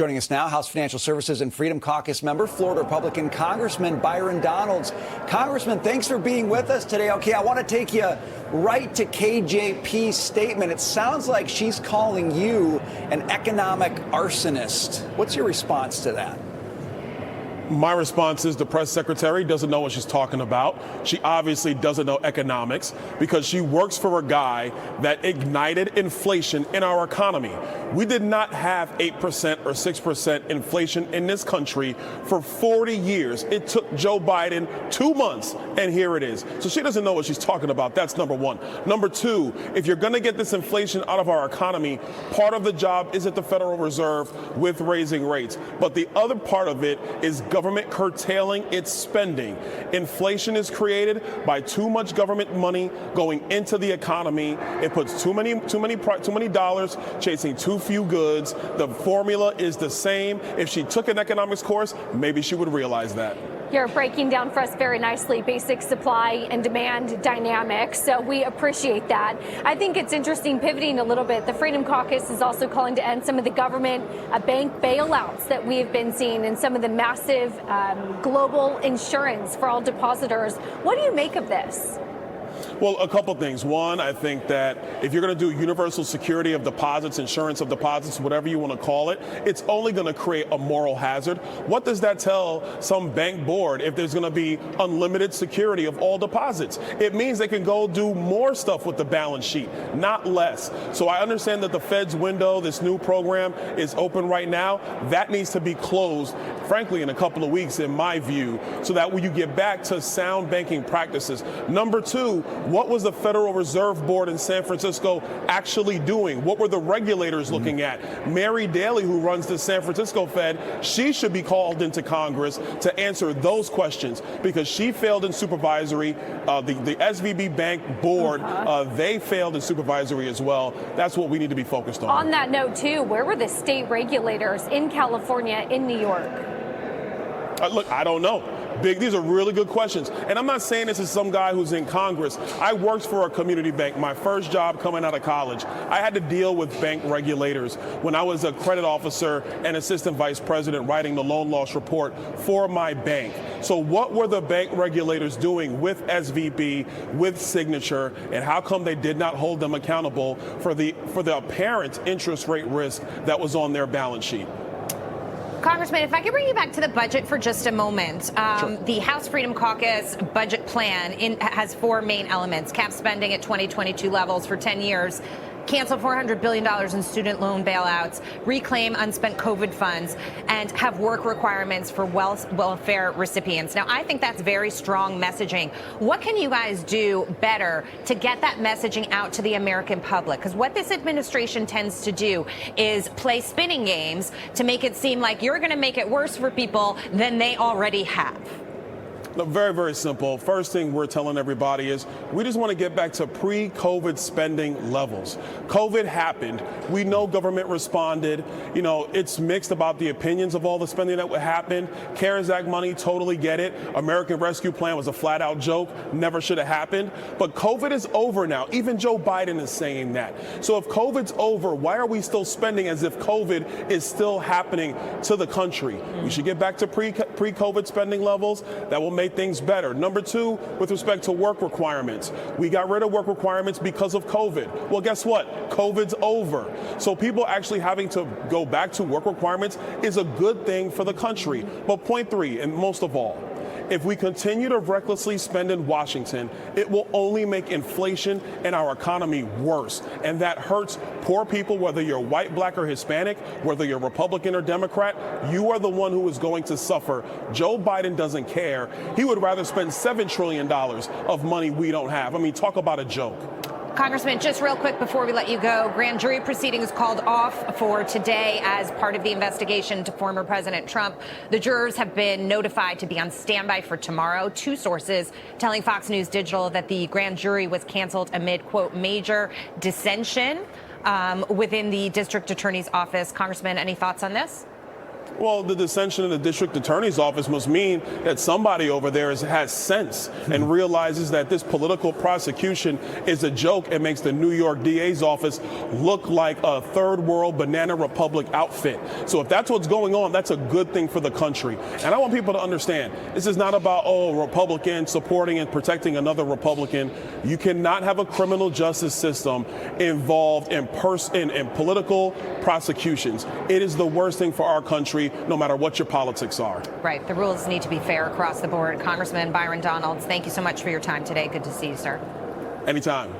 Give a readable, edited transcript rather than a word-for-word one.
Joining us now, House Financial Services and Freedom Caucus member, Florida Republican Congressman Byron Donalds. Congressman, thanks for being with us today. Okay, I want to take you right to KJP's statement. It sounds like she's calling you an economic arsonist. What's your response to that? My response is the press secretary doesn't know what she's talking about. She obviously doesn't know economics because she works for a guy that ignited inflation in our economy. We did not have 8% or 6% inflation in this country for 40 years. It took Joe Biden 2 months, and here it is. So she doesn't know what she's talking about. That's number one. Number two, if you're going to get this inflation out of our economy, part of the job is at the Federal Reserve with raising rates. But the other part of it is government curtailing its spending. Inflation is created by too much government money going into the economy. It puts too many dollars chasing too few goods. The formula is the same. If she took an economics course, maybe she would realize that. You're breaking down for us very nicely basic supply and demand dynamics, so we appreciate that. I think it's interesting, pivoting a little bit, the Freedom Caucus is also calling to end some of the government bank bailouts that we have been seeing and some of the massive global insurance for all depositors. What do you make of this? Well, a couple things. One, I think that if you're going to do universal security of deposits, insurance of deposits, whatever you want to call it, it's only going to create a moral hazard. What does that tell some bank board if there's going to be unlimited security of all deposits? It means they can go do more stuff with the balance sheet, not less. So I understand that the Fed's window, this new program, is open right now. That needs to be closed, frankly, in a couple of weeks, in my view, so that when you get back to sound banking practices. Number two, what was the Federal Reserve Board in San Francisco actually doing? What were the regulators looking at? Mary Daly, who runs the San Francisco Fed, she should be called into Congress to answer those questions because she failed in supervisory. The SVB Bank Board, they failed in supervisory as well. That's what we need to be focused on. On that note, too, where were the state regulators in California, in New York? Look, I don't know. These are really good questions. And I'm not saying this as some guy who's in Congress. I worked for a community bank. My first job coming out of college, I had to deal with bank regulators when I was a credit officer and assistant vice president writing the loan loss report for my bank. So what were the bank regulators doing with SVB, with Signature, and how come they did not hold them accountable for the apparent interest rate risk that was on their balance sheet? Congressman, if I could bring you back to the budget for just a moment. Sure. The House Freedom Caucus budget plan has four main elements: cap spending at 2022 levels for 10 years, cancel $400 billion in student loan bailouts, reclaim unspent COVID funds, and have work requirements for welfare recipients. Now, I think that's very strong messaging. What can you guys do better to get that messaging out to the American public? Because what this administration tends to do is play spinning games to make it seem like you're going to make it worse for people than they already have. Look, very, very simple. First thing we're telling everybody is we just want to get back to pre-COVID spending levels. COVID happened. We know government responded. You know, it's mixed about the opinions of all the spending that would happen. CARES Act money, totally get it. American Rescue Plan was a flat out joke. Never should have happened. But COVID is over now. Even Joe Biden is saying that. So if COVID's over, why are we still spending as if COVID is still happening to the country? We should get back to pre-COVID spending levels. That will make things better. Number two, with respect to work requirements, we got rid of work requirements because of COVID. Well, guess what? COVID's over. So people actually having to go back to work requirements is a good thing for the country. But point three, and most of all, if we continue to recklessly spend in Washington, it will only make inflation and our economy worse. And that hurts poor people, whether you're white, black, or Hispanic, whether you're Republican or Democrat. You are the one who is going to suffer. Joe Biden doesn't care. He would rather spend $7 trillion of money we don't have. I mean, talk about a joke. Congressman, just real quick before we let you go, grand jury proceedings called off for today as part of the investigation to former President Trump. The jurors have been notified to be on standby for tomorrow. Two sources telling Fox News Digital that the grand jury was canceled amid, quote, major dissension within the district attorney's office. Congressman, any thoughts on this? Well, the dissension in the district attorney's office must mean that somebody over there has sense and realizes that this political prosecution is a joke and makes the New York DA's office look like a third world banana republic outfit. So if that's what's going on, that's a good thing for the country. And I want people to understand, this is not about, Republican supporting and protecting another Republican. You cannot have a criminal justice system involved in political prosecutions. It is the worst thing for our country, no matter what your politics are. Right. The rules need to be fair across the board. Congressman Byron Donalds, thank you so much for your time today. Good to see you, sir. Anytime.